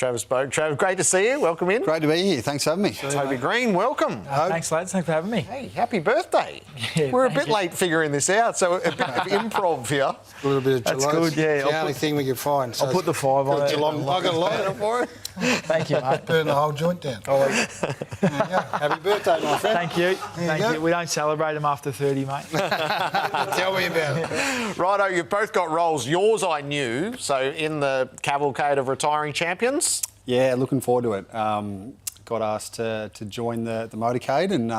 Travis Boak. Travis, great to see you. Welcome in. Great to be here. Thanks for having me. Toby Greene, welcome. Thanks, lads. Thanks for having me. Hey, happy birthday. Yeah, We're a bit late figuring this out, so a bit of improv here. A little bit of That's Geelong. good, yeah. It's the only thing we could find. So I'll put the 5 on it. Geelong. I got a lot of it for it. Thank you, mate. Burn the whole joint down. Oh, Happy birthday, my friend. thank you. There you Thank go. you. We don't celebrate them after 30, mate. Tell me about it. Righto, you've both got roles. Yours I knew, so in the cavalcade of retiring champions. Yeah, looking forward to it. Got asked to join the motorcade, and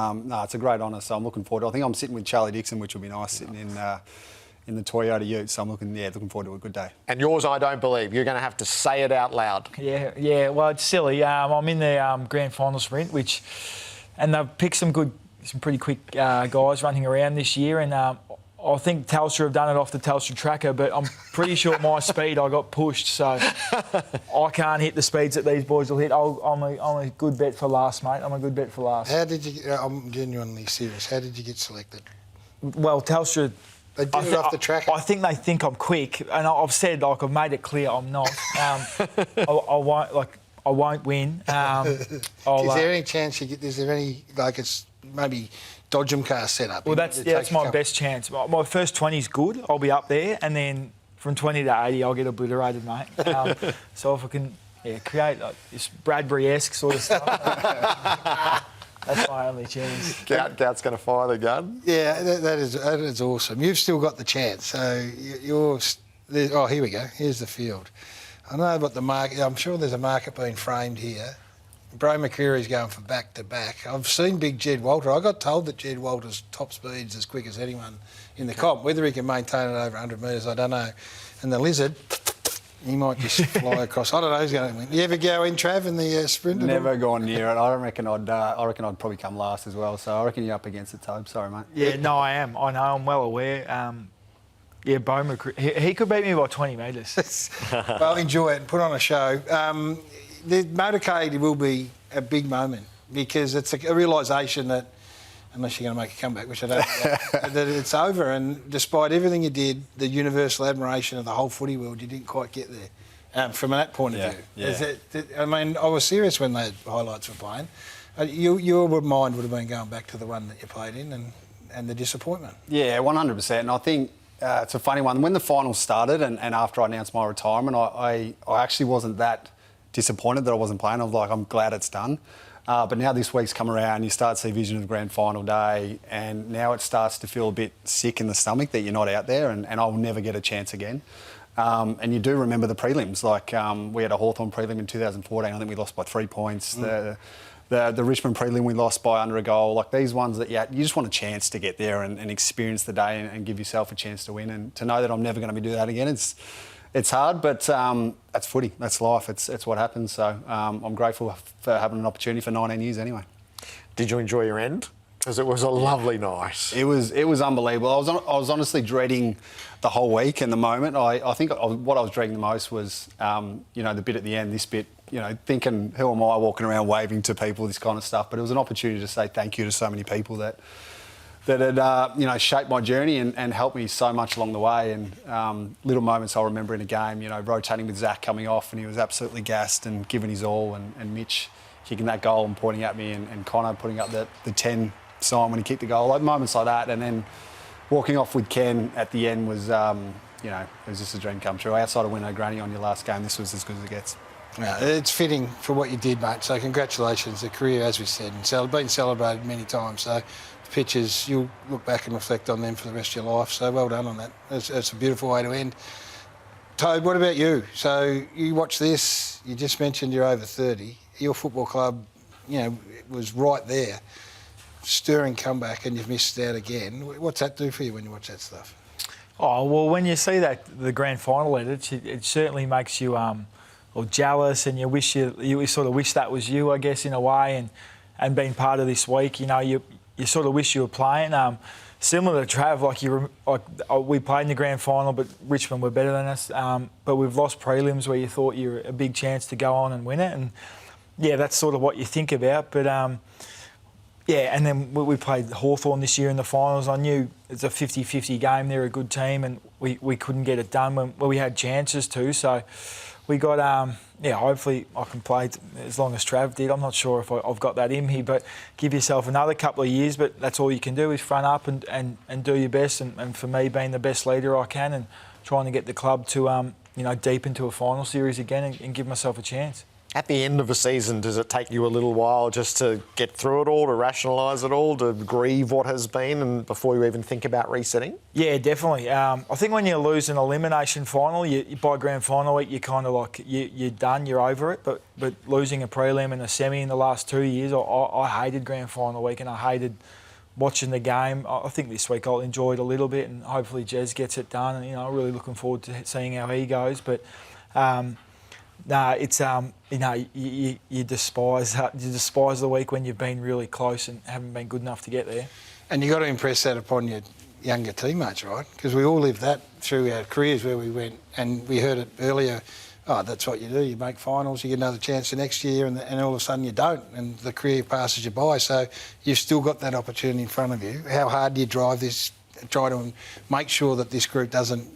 it's a great honour, so I'm looking forward to it. I think I'm sitting with Charlie Dixon, which will be nice, sitting in the Toyota Ute, so I'm looking forward to a good day. And yours I don't believe. You're going to have to say it out loud. Yeah. Well, it's silly. I'm in the grand final sprint, and they've picked some pretty quick guys running around this year, and I think Telstra have done it off the Telstra tracker, but I'm pretty sure my speed, I got pushed, so I can't hit the speeds that these boys will hit. I'm a good bet for last, mate. I'm a good bet for last. How did you... I'm genuinely serious. How did you get selected? Well, Telstra... They did it off the tracker? I think they think I'm quick, and I've said, I've made it clear I'm not. I won't win. Is there any chance you get... Is there any... it's maybe... Dodgem car setup. Well, that's my best chance. My first 20 is good. I'll be up there, and then from 20 to 80, I'll get obliterated, mate. So if I can, create this Bradbury-esque sort of stuff, that's my only chance. Gout's going to fire the gun. Yeah, that is awesome. You've still got the chance. So you're... Oh, here we go. Here's the field. I know about the market. I'm sure there's a market being framed here. Bro McCreary's going for back-to-back. I've seen big Jed Walter. I got told that Jed Walter's top speed's as quick as anyone in the comp. Whether he can maintain it over 100 metres, I don't know. And the Lizard, he might just fly across. I don't know who's going to win. You ever go in, Trav, in the sprint? Never gone near it. I reckon I'd probably come last as well, so I reckon you're up against it, Tobe. Sorry, mate. Yeah, no, I am. I know. I'm well aware. Bo McCreary, he could beat me by 20 metres. Well, enjoy it and put on a show. The motorcade will be a big moment because it's a realisation that, unless you're going to make a comeback, which I don't know, that it's over. And despite everything you did, the universal admiration of the whole footy world, you didn't quite get there from that point of view. Yeah. I mean, I was serious when the highlights were playing. Your mind would have been going back to the one that you played in and the disappointment. Yeah, 100%. And I think it's a funny one. When the finals started and after I announced my retirement, I actually wasn't that disappointed that I wasn't playing. I was like, I'm glad it's done. But now this week's come around, you start to see vision of the grand final day, and now it starts to feel a bit sick in the stomach that you're not out there, and I'll never get a chance again. And you do remember the prelims. We had a Hawthorn prelim in 2014. I think we lost by 3 points. The Richmond prelim we lost by under a goal. These ones that you just want a chance to get there and experience the day and give yourself a chance to win. And to know that I'm never going to be doing that again, it's hard, but that's footy. That's life. It's what happens. So I'm grateful for having an opportunity for 19 years anyway. Did you enjoy your end? Because it was a lovely night. It was unbelievable. I was honestly dreading the whole week and the moment. I think what I was dreading the most was, the bit at the end, this bit, thinking, who am I walking around waving to people, this kind of stuff. But it was an opportunity to say thank you to so many people that had shaped my journey and helped me so much along the way. And little moments I'll remember in a game, rotating with Zach coming off and he was absolutely gassed and giving his all, and Mitch kicking that goal and pointing at me, and Connor putting up the 10 sign when he kicked the goal. Moments like that, and then walking off with Ken at the end was, it was just a dream come true. Outside of Winnow Granny on your last game, this was as good as it gets. Yeah, it's fitting for what you did, mate. So congratulations. The career, as we said, and been celebrated many times. So the pictures, you'll look back and reflect on them for the rest of your life. So well done on that. It's a beautiful way to end. Tobe, what about you? So you watch this. You just mentioned you're over 30. Your football club, was right there. Stirring comeback, and you've missed out again. What's that do for you when you watch that stuff? Oh, well, when you see the grand final edit, it certainly makes you jealous, and you sort of wish that was you, I guess, in a way, and being part of this week, you sort of wish you were playing. Similar to Trav, we played in the grand final, but Richmond were better than us. But we've lost prelims where you thought you were a big chance to go on and win it, and yeah, that's sort of what you think about. But yeah, and then we played Hawthorn this year in the finals. I knew it's a 50-50 game. They're a good team, and we couldn't get it done when we had chances to. So we got, hopefully I can play as long as Trav did. I'm not sure if I've got that in me, but give yourself another couple of years. But that's all you can do is front up and do your best. And for me, being the best leader I can and trying to get the club to, deep into a final series again and give myself a chance. At the end of a season, does it take you a little while just to get through it all, to rationalise it all, to grieve what has been, and before you even think about resetting? Yeah, definitely. I think when you lose an elimination final, by grand final week, you're kind of like you're done, you're over it. But losing a prelim and a semi in the last 2 years, I hated grand final week and I hated watching the game. I think this week I'll enjoy it a little bit, and hopefully Jez gets it done. And really looking forward to seeing how he goes. But it's you despise the week when you've been really close and haven't been good enough to get there. And you got to impress that upon your younger teammates, right? Because we all lived that through our careers where we went, and we heard it earlier. Oh, that's what you do. You make finals, you get another chance the next year, and all of a sudden you don't, and the career passes you by. So you've still got that opportunity in front of you. How hard do you drive this? Try to make sure that this group doesn't,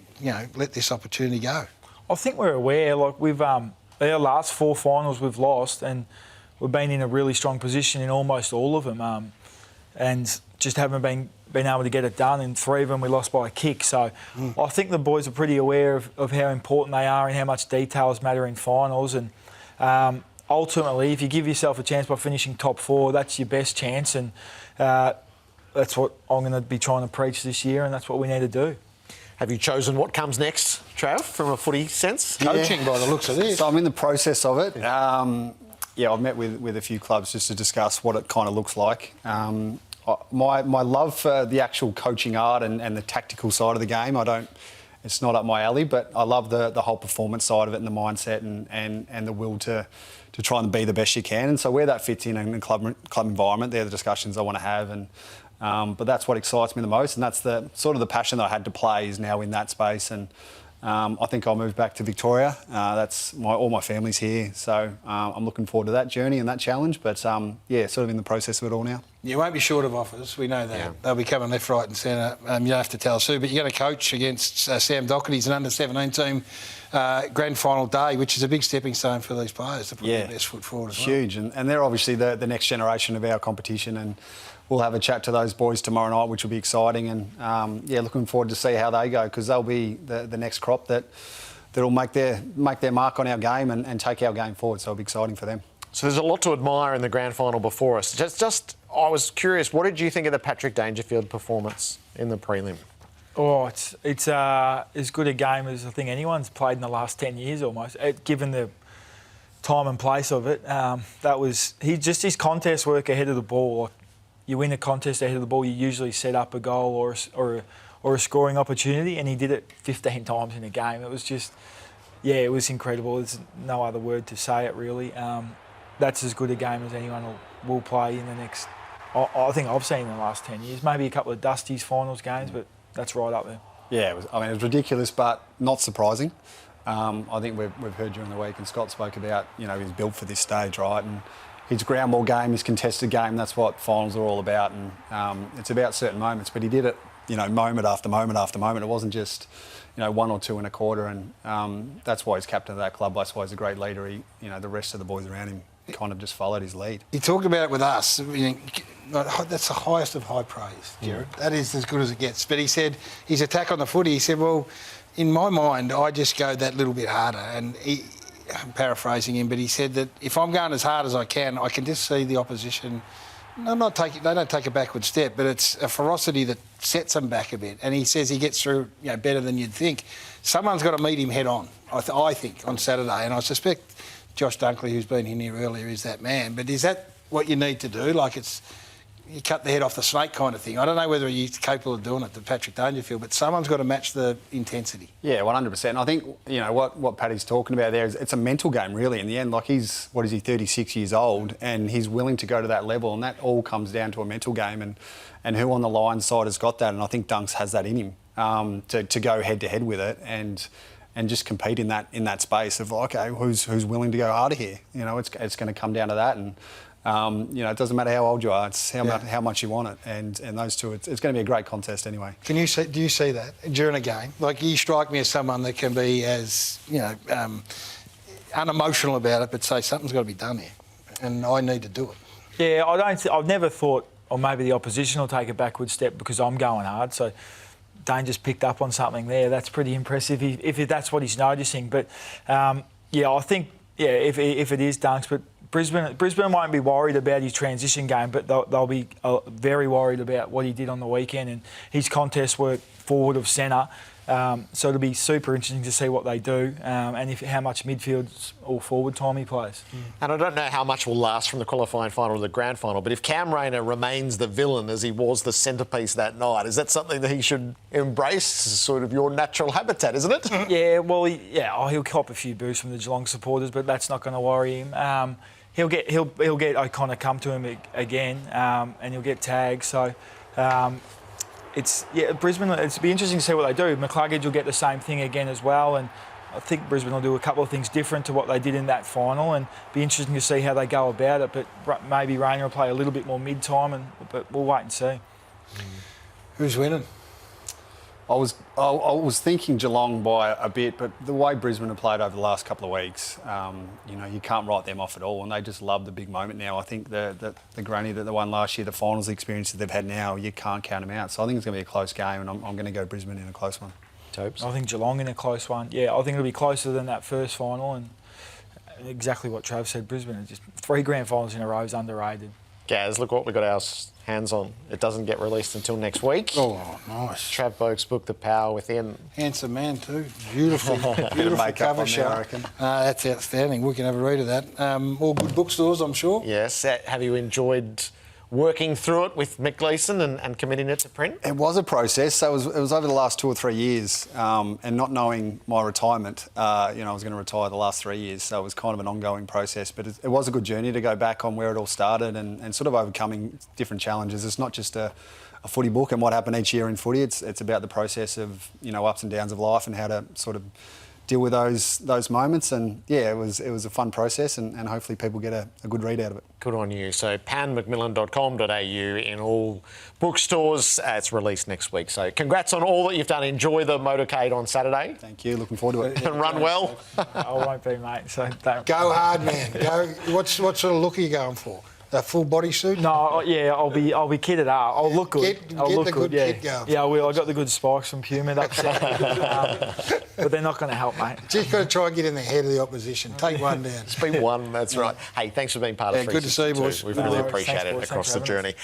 let this opportunity go. I think we're aware. Like we've our last 4 finals we've lost, and we've been in a really strong position in almost all of them, and just haven't been able to get it done. In 3 of them we lost by a kick. So I think the boys are pretty aware of how important they are and how much details matter in finals. And ultimately, if you give yourself a chance by finishing top 4, that's your best chance. And that's what I'm going to be trying to preach this year, and that's what we need to do. Have you chosen what comes next, Trav, from a footy sense? Coaching by the looks of this. So I'm in the process of it. I've met with a few clubs just to discuss what it kind of looks like. My love for the actual coaching art and the tactical side of the game, it's not up my alley, but I love the whole performance side of it and the mindset and the will to try and be the best you can. And so where that fits in the club environment, they're the discussions I want to have. But that's what excites me the most, and that's the sort of the passion that I had to play is now in that space. And I think I'll move back to Victoria. All my family's here, so I'm looking forward to that journey and that challenge. But sort of in the process of it all now. You won't be short of offers. We know that. Yeah. They'll be coming left, right, and centre. You don't have to tell us who, but you're going to coach against Sam Docherty's an under-17 team grand final day, which is a big stepping stone for these players to put their best foot forward as well. Huge, and they're obviously the next generation of our competition, and we'll have a chat to those boys tomorrow night, which will be exciting. And looking forward to see how they go, because they'll be the next crop that'll make their mark on our game and take our game forward. So it'll be exciting for them. So there's a lot to admire in the grand final before us. I was curious, what did you think of the Patrick Dangerfield performance in the prelim? Oh, it's as good a game as I think anyone's played in the last 10 years almost, given the time and place of it. His contest work ahead of the ball. Like, you win a contest ahead of the ball, you usually set up a goal or a scoring opportunity, and he did it 15 times in a game. It was just, it was incredible. There's no other word to say it, really. That's as good a game as anyone will play in the next, I think I've seen in the last 10 years. Maybe a couple of Dusty's finals games, but that's right up there. Yeah, it was ridiculous, but not surprising. I think we've heard during the week, and Scott spoke about, he's built for this stage, right? And his ground ball game, his contested game, that's what finals are all about. And it's about certain moments, but he did it, moment after moment after moment. It wasn't just, 1 or 2 in a quarter. And that's why he's captain of that club. That's why he's a great leader. The rest of the boys around him kind of just followed his lead. He talked about it with us. That's the highest of high praise, Jared. That is as good as it gets. But he said, his attack on the footy, he said, well, in my mind, I just go that little bit harder. And I'm paraphrasing him, but he said that if I'm going as hard as I can just see the opposition. They don't take a backward step, but it's a ferocity that sets them back a bit. And he says he gets through better than you'd think. Someone's got to meet him head on, I think, on Saturday. And I suspect Josh Dunkley, who's been in here earlier, is that man. But is that what you need to do? Like you cut the head off the snake kind of thing. I don't know whether he's capable of doing it to Patrick Dangerfield, but someone's got to match the intensity. Yeah, 100%. And I think, what Paddy's talking about there is it's a mental game, really, in the end. Like, he's 36 years old, and he's willing to go to that level, and that all comes down to a mental game and who on the line side has got that. And I think Dunks has that in him to go head-to-head with it and just compete in that space of, okay, who's willing to go harder here? It's going to come down to that. And it doesn't matter how old you are; it's how much you want it, and those two. It's going to be a great contest anyway. Do you see that during a game? Like, you strike me as someone that can be as unemotional about it, but say something's got to be done here, and I need to do it. Yeah, I've never thought, or maybe the opposition will take a backward step because I'm going hard. So Danger's picked up on something there. That's pretty impressive if that's what he's noticing. But yeah, I think if it is Dunks, but Brisbane won't be worried about his transition game, but they'll be very worried about what he did on the weekend and his contest work forward of centre. So it'll be super interesting to see what they do and how much midfield or forward time he plays. And I don't know how much will last from the qualifying final to the grand final, but if Cam Rayner remains the villain as he was the centrepiece that night, is that something that he should embrace? It's sort of your natural habitat, isn't it? Yeah, well, he'll cop a few boos from the Geelong supporters, but that's not going to worry him. He'll get O'Connor come to him again, and he'll get tagged. So. Brisbane, it'll be interesting to see what they do. McCluggage will get the same thing again as well, and I think Brisbane will do a couple of things different to what they did in that final, and be interesting to see how they go about it. But maybe Rayner will play a little bit more mid-time, but we'll wait and see. Who's winning? I was thinking Geelong by a bit, but the way Brisbane have played over the last couple of weeks, you can't write them off at all, and they just love the big moment now. I think the granny that they won last year, the finals experience that they've had now, you can't count them out. So I think it's going to be a close game, and I'm going to go Brisbane in a close one. Topes? I think Geelong in a close one. Yeah, I think it'll be closer than that first final, and exactly what Trav said, Brisbane, just 3 grand finals in a row is underrated. Gaz, look what we got our hands on. It doesn't get released until next week. Oh, nice. Trav Boak's book, The Power Within. Handsome man too. Beautiful cover shot. I reckon. That's outstanding. We can have a read of that. All good bookstores, I'm sure. Yes. Have you enjoyed working through it with Mick Gleeson and committing it to print? It was a process. So it was over the last 2 or 3 years, and not knowing my retirement, I was going to retire the last 3 years, so it was kind of an ongoing process. But it was a good journey to go back on where it all started and sort of overcoming different challenges. It's not just a footy book and what happened each year in footy. It's about the process of ups and downs of life and how to sort of deal with those moments. And yeah, it was a fun process, and hopefully people get a good read out of it. Good on you. So panmcmillan.com.au in all bookstores. It's released next week. So congrats on all that you've done. Enjoy the motorcade on Saturday. Thank you. Looking forward to it. And run well. I won't be, mate. So don't. Go hard, man. Go. What sort of look are you going for? A full body suit? No, yeah, I'll be kitted up. I'll look good. I'll look the good yeah. kit going. Yeah, I will. I got the good spikes from Puma. That's but they're not going to help, mate. Just got to try and get in the head of the opposition. Take one down. It's been one, that's right. Hey, thanks for being part of Good to see you, boys. We've No really worries. appreciated Thanks, it boys. across Thanks the for having journey.